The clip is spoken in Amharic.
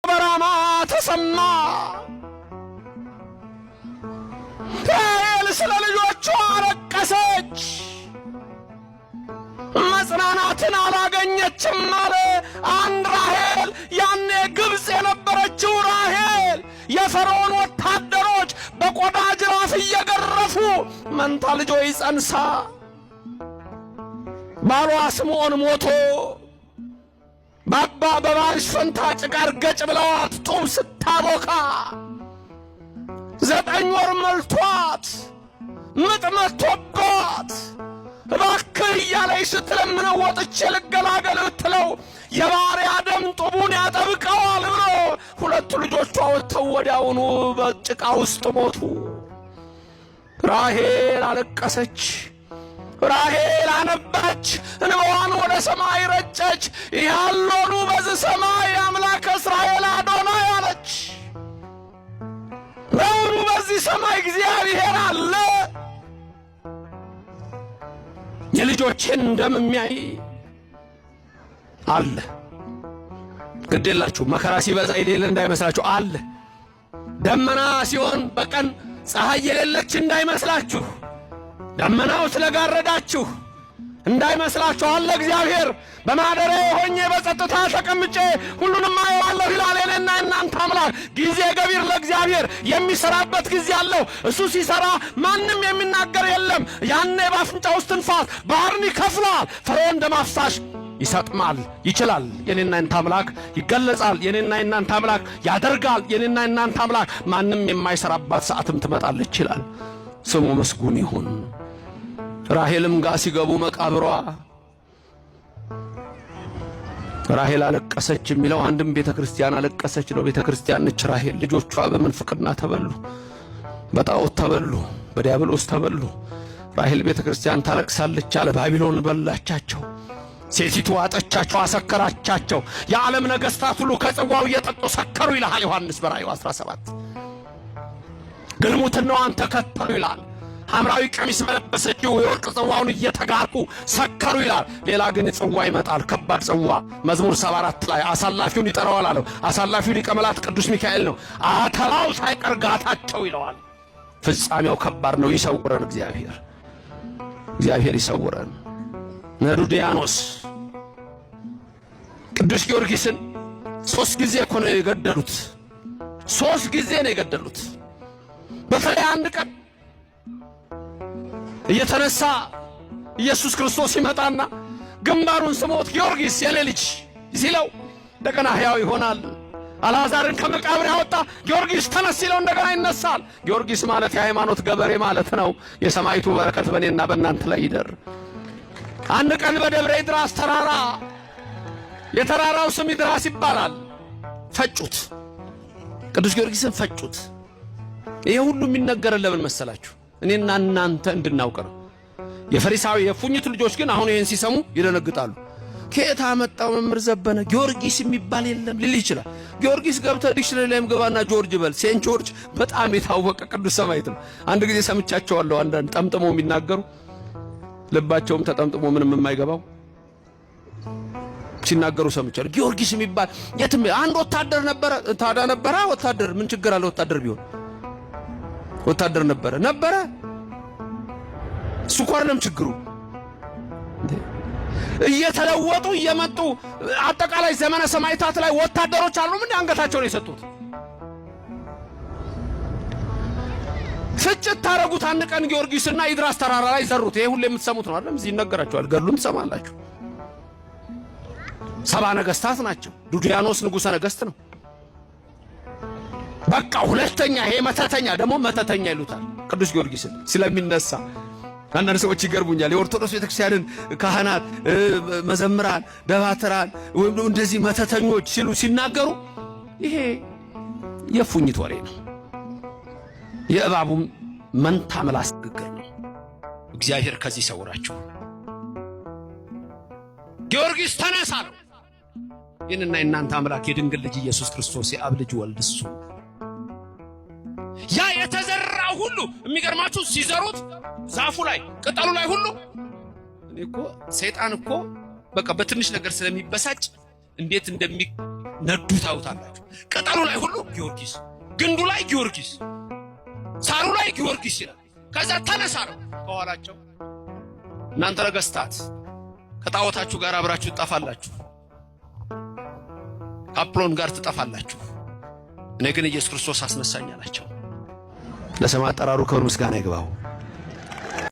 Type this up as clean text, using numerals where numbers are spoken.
በራማ ተሰማ። ራሔል ስለ ልጆቿ አለቀሰች፣ መጽናናትን አላገኘችም አለ አንድ ራሔል። ያኔ ግብፅ የነበረችው ራሔል የፈርዖን ወታደሮች በቆዳ ጅራፍ እየገረፉ መንታ ልጆች ጸንሳ ባሏ ስምዖን ሞቶ ባባ በባልሽ ፈንታ ጭቃ እርገጭ ብለዋት ጡብ ስታቦካ 9 ወር መልቷት ምጥ መጥቶባት እባክህ እያለች ስትለምነው ወጥቼ ልገላገል ብትለው የባሪያ ደም ጡቡን ያጠብቀዋል ብሎ 2 ልጆቿ ወጥተው ወዲያውኑ በጭቃ ውስጥ ሞቱ። ራሔል አለቀሰች፣ ራሔል አነባች፣ እንባዋን ወደ ሰማይ ረጨች። ያሎኑ በዚህ ሰማይ አምላከ እስራኤል አዶናይ አለች። በውኑ በዚህ ሰማይ እግዚአብሔር አለ? የልጆቼን ደም የሚያይ አለ። ግዴላችሁ መከራ ሲበዛ የሌለ እንዳይመስላችሁ አለ። ደመና ሲሆን በቀን ፀሐይ የሌለች እንዳይመስላችሁ፣ ደመናው ስለጋረዳችሁ እንዳይመስላችሁ አለ እግዚአብሔር። በማደሪያዬ ሆኜ በጸጥታ ተቀምጬ ሁሉንም አየዋለሁ ይላል የኔና የእናንተ አምላክ። ጊዜ ገቢር ለእግዚአብሔር የሚሰራበት ጊዜ አለው። እሱ ሲሰራ ማንም የሚናገር የለም። ያኔ በአፍንጫ ውስጥ ትንፋስ ባህርን ይከፍላል። ፈርዖን ደም አፍሳሽ ይሰጥማል፣ ይችላል። የኔና የእናንተ አምላክ ይገለጻል። የኔና የእናንተ አምላክ ያደርጋል። የኔና የእናንተ አምላክ ማንም የማይሰራባት ሰዓትም ትመጣለች ይላል። ስሙ መስጉን ይሁን። ራሔልም ጋር ሲገቡ መቃብሯ ራሔል አለቀሰች የሚለው አንድም ቤተ ክርስቲያን አለቀሰች ነው። ቤተ ክርስቲያን ነች ራሔል። ልጆቿ በመንፍቅና ተበሉ፣ በጣዖት ተበሉ፣ በዲያብሎስ ተበሉ። ራሔል ቤተ ክርስቲያን ታለቅሳለች አለ። ባቢሎን በላቻቸው፣ ሴቲቱ አጠቻቸው፣ አሰከራቻቸው። የዓለም ነገሥታት ሁሉ ከጽዋው እየጠጡ ሰከሩ ይላል ዮሐንስ በራእዩ 17። ግልሙትናዋን ተከተሉ ይላል። ሐምራዊ ቀሚስ መለበሰችው የወርቅ ጽዋውን እየተጋርኩ ሰከሩ ይላል። ሌላ ግን ጽዋ ይመጣል፣ ከባድ ጽዋ። መዝሙር 74 ላይ አሳላፊውን ይጠራዋል አለው። አሳላፊው ሊቀ መላእክት ቅዱስ ሚካኤል ነው። አተላው ሳይቀር ጋታቸው ይለዋል። ፍጻሜው ከባድ ነው። ይሰውረን እግዚአብሔር፣ እግዚአብሔር ይሰውረን። ነዱዲያኖስ ቅዱስ ጊዮርጊስን 3 ጊዜ እኮ ነው የገደሉት። 3 ጊዜ ነው የገደሉት። በተለይ አንድ ቀን እየተነሳ ኢየሱስ ክርስቶስ ይመጣና ግንባሩን ስሞት ጊዮርጊስ የኔ ልጅ ሲለው እንደገና ሕያው ይሆናል። አልዓዛርን ከመቃብር ያወጣ ጊዮርጊስ ተነስ ሲለው እንደገና ይነሳል። ጊዮርጊስ ማለት የሃይማኖት ገበሬ ማለት ነው። የሰማይቱ በረከት በእኔና በእናንተ ላይ ይደር። አንድ ቀን በደብረ ይድራስ ተራራ፣ የተራራው ስም ይድራስ ይባላል፣ ፈጩት። ቅዱስ ጊዮርጊስን ፈጩት። ይሄ ሁሉ የሚነገረን ለምን መሰላችሁ? እኔና እናንተ እንድናውቅ ነው። የፈሪሳዊ የፉኝት ልጆች ግን አሁን ይሄን ሲሰሙ ይደነግጣሉ። ከየት አመጣው መምህር ዘበነ? ጊዮርጊስ የሚባል የለም ሊል ይችላል። ጊዮርጊስ ገብተህ ዲክሽነሪ ላይም ገባና ጆርጅ በል። ሴንት ጆርጅ በጣም የታወቀ ቅዱስ ሰማዕት ነው። አንድ ጊዜ ሰምቻቸዋለሁ። አንዳንድ ጠምጥመው የሚናገሩ ልባቸውም ተጠምጥሞ ምንም የማይገባው ሲናገሩ ሰምቻለሁ። ጊዮርጊስ የሚባል የትም አንድ ወታደር ነበረ። ታዲያ ነበረ ወታደር ምን ችግር አለ? ወታደር ቢሆን ወታደር ነበረ። እሱ እኮ አይደለም ችግሩ። እየተለወጡ እየመጡ አጠቃላይ ዘመነ ሰማዕታት ላይ ወታደሮች አሉ። ምን አንገታቸውን የሰጡት ፍጭት ታረጉት። አንድ ቀን ጊዮርጊስና ይድራስ ተራራ ላይ ዘሩት። ይሄ ሁሉ የምትሰሙት ነው አይደል? እዚህ ይነገራችኋል፣ ገድሉን ትሰማላችሁ። 70 ነገሥታት ናቸው። ዱድያኖስ ንጉሠ ነገሥት ነው። በቃ ሁለተኛ ይሄ መተተኛ ደግሞ መተተኛ ይሉታል ቅዱስ ጊዮርጊስን ስለሚነሳ። አንዳንድ ሰዎች ይገርሙኛል። የኦርቶዶክስ ቤተክርስቲያንን ካህናት፣ መዘምራን፣ ደባትራን ወይም እንደዚህ መተተኞች ሲሉ ሲናገሩ ይሄ የፉኝት ወሬ ነው። የእባቡም መንታ ምላስ ንግግር ነው። እግዚአብሔር ከዚህ ይሰውራችሁ። ጊዮርጊስ ተነሳ ነው። ይህንና የእናንተ አምላክ የድንግል ልጅ ኢየሱስ ክርስቶስ የአብ ልጅ ወልድ እሱ ያ የተዘራው ሁሉ የሚገርማችሁ ሲዘሩት ዛፉ ላይ ቅጠሉ ላይ ሁሉ እኔ እኮ ሰይጣን እኮ በቃ በትንሽ ነገር ስለሚበሳጭ እንዴት ነዱ ታውታላችሁ። ቅጠሉ ላይ ሁሉ ጊዮርጊስ፣ ግንዱ ላይ ጊዮርጊስ፣ ሳሩ ላይ ጊዮርጊስ ይላል። ከዛ ተነሳ ነው ከኋላቸው። እናንተ ነገሥታት ከጣዖታችሁ ጋር አብራችሁ ትጠፋላችሁ፣ ከአጵሎን ጋር ትጠፋላችሁ። እኔ ግን ኢየሱስ ክርስቶስ አስነሳኝ አላቸው። ለስም አጠራሩ ክብር ምስጋና ይግባው።